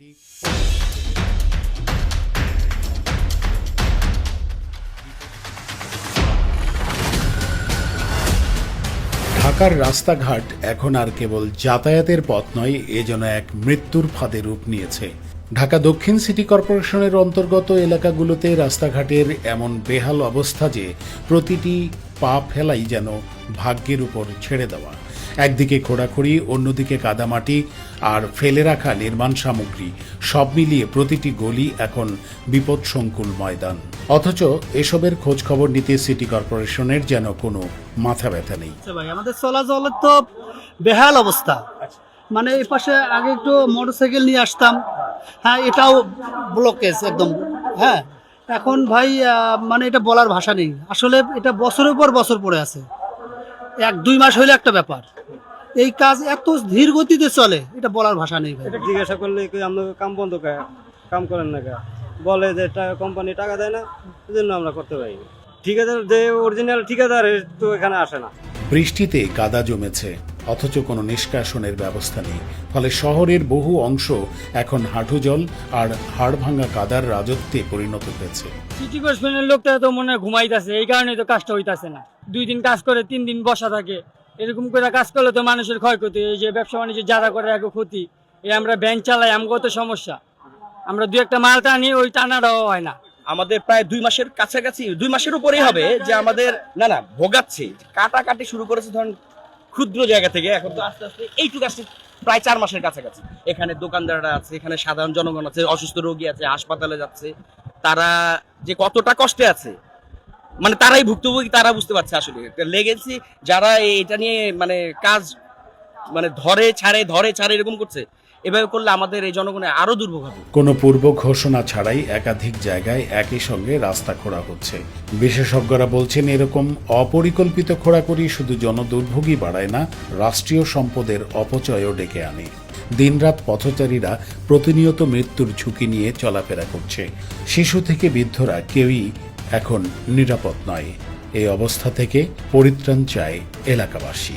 ঢাকার রাস্তাঘাট এখন আর কেবল যাতায়াতের পথ নয়, এ যেন এক মৃত্যুর ফাঁদে রূপ নিয়েছে। ঢাকা দক্ষিণ সিটি কর্পোরেশনের অন্তর্গত এলাকাগুলোতে রাস্তাঘাটের এমন বেহাল অবস্থা যে প্রতিটি পা ফেলাই যেন ভাগ্যের উপর ছেড়ে দেওয়া। একদিকে খোঁড়াখুড়ি, অন্যদিকে কাদামাটি আর ফেলে রাখা নির্মাণ সামগ্রী, সব মিলিয়ে প্রতিটি গলি এখন বিপদসংকুল ময়দান। অথচ এসবের খোঁজ খবর নিতে সিটি কর্পোরেশনের যেন কোনো মাথা ব্যথা নেই। ভাই, আমাদের চলাচলের তো বেহাল অবস্থা। মানে এই পাশে আগে একটু মোটরসাইকেল নিয়ে আসতাম, হ্যাঁ, এটাও ব্লকেজ একদম। হ্যাঁ, এখন ভাই মানে এটা বলার ভাষা নেই। আসলে এটা বছরের পর বছর পড়ে আছে, 1-2 মাস হইলে একটা ব্যাপার। এই কাজ এত ধীর গতিতে চলে, এটা বলার ভাষা নেই ভাই। এটা জিজ্ঞাসা করলে আমরা কাম বন্ধ কাম করেন না, বলে যে কোম্পানি টাকা দেয় না, এই জন্য আমরা করতে পারি। ঠিকাদার যে অরিজিনাল ঠিকাদার তো এখানে আসে না। বৃষ্টিতে কাদা জমেছে, অথচ কোনো নিষ্কাশনের ব্যবস্থা নেই। ফলে শহরের বহু অংশ এখন হাঁটু জল আর হাড় ভাঙা কাদার রাজত্বে পরিণত হয়েছে। সিটি কর্পোরেশনের লোকটা তো মনে হয় ঘুমাইতেছে, এই কারণে তো কাজটা হইতাছে না। 2 দিন কাজ করে 3 দিন বসা থাকে। এরকম করে কাজ করলে তো মানুষের ক্ষয়ক্ষতি, এই যে ব্যবসা বাণিজ্য যারা করে এক ক্ষতি। এই আমরা ব্যাংক চালাই, আমগো তো সমস্যা। আমরা 2-1টা মাল টানি, ওই টানাটাও হয় না। আমাদের প্রায় 2 মাসের কাছাকাছি, 2 মাসের উপরেই হবে যে আমাদের না ভোগাচ্ছে। কাটাকাটি শুরু করেছে ধরেন ক্ষুদ্র জায়গা থেকে, এখন তো আস্তে আস্তে এইটুকু আসছে প্রায় 4 মাসের কাছাকাছি। এখানে দোকানদাররা আছে, এখানে সাধারণ জনগণ আছে, অসুস্থ রোগী আছে, হাসপাতালে যাচ্ছে। তারা যে কতটা কষ্টে আছে, মানে তারাই ভুক্তভোগী, তারা বুঝতে পারছে। আসলে লেগেছি যারা এটা নিয়ে মানে কাজ মানে ধরে ছাড়ে এরকম করছে, এভাবে করলে আমাদের এই জনগণের আরো দুর্ভোগ হবে। কোনো পূর্ব ঘোষণা ছাড়াই একাধিক জায়গায় একই সঙ্গে রাস্তা খোঁড়া হচ্ছে। বিশেষজ্ঞরা বলছেন, এরকম অপরিকল্পিত খোঁড়াখুড়ি শুধু জনদুর্ভোগই বাড়ায় না, রাষ্ট্রীয় সম্পদের অপচয়ও ডেকে আনে। দিনরাত পথচারীরা প্রতিনিয়ত মৃত্যুর ঝুঁকি নিয়ে চলাফেরা করছে। শিশু থেকে বৃদ্ধরা কেউই এখন নিরাপদ নয়। এই অবস্থা থেকে পরিত্রাণ চায় এলাকাবাসী।